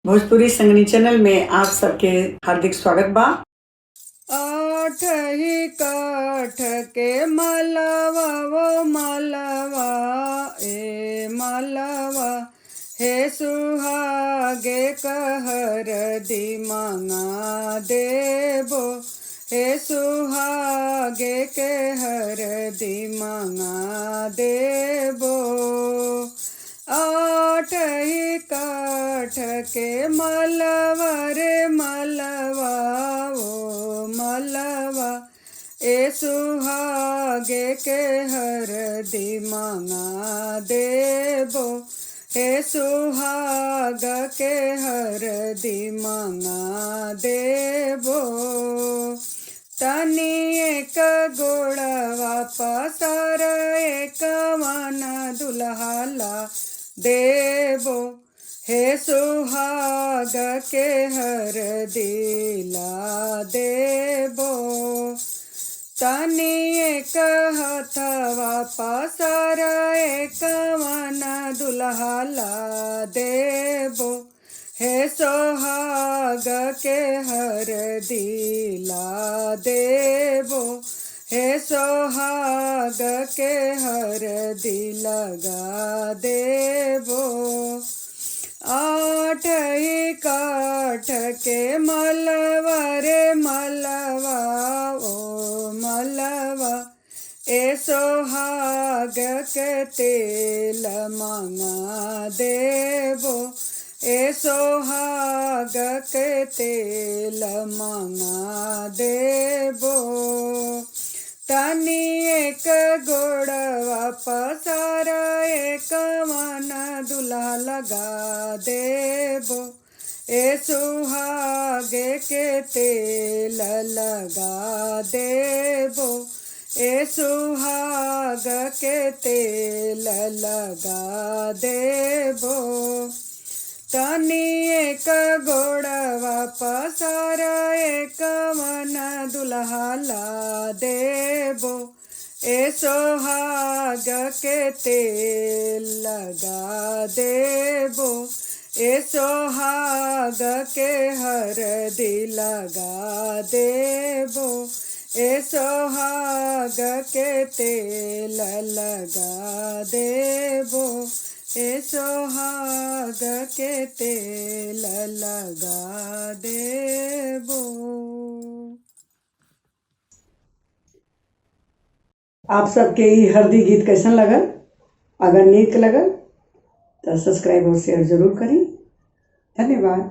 Bhojpuri संगनी channel में आप सबके हार्दिक स्वागत बा। आठ ही काठ के मलवा वो मलवा ए मलवा हे सुहागे कहर दी मांगा देबो हे सुहागे के हर दी मांगा देबो। आठ ही काठ के मलवा रे मलवा ओ मलवा ए सुहागे के हर दी मांगा देबो हे सुहाग के हर दी मांगा देबो। तनी एक गोड़वा पसार एक वन दुल्हाला देबो हे सुहाग के हर दिला देबो। तनी एक हथवा पसार एक वन दुल्हाला देबो हे सुहाग के हर दिला देबो हे सुहाग के हर दिलगा देबो। आठ ही काठ के मलवा रे मलवा ओ मलवा ए सुहाग के तेल मांगा देबो ए सुहाग के तेल मांगा देबो। तनी एक गोड़वा पसार एक वन दुल्हा लगा देबो ए सुहागे के तेल लगा देबो ए सुहाग के तेल लगा देबो। तनी एक गोड़वा पसार एक वन दुल्हाला देबो ए सुहाग के तेल लगा देबो ए सुहाग के हर दिल लगा देबो ए सुहाग के तेल लगा देबो ए सुहाग के तेल लगा देबो। आप सबके ई हरदी गीत कैसन लगल? अगर नीक लगल तो सब्सक्राइब और शेयर जरूर करी। धन्यवाद।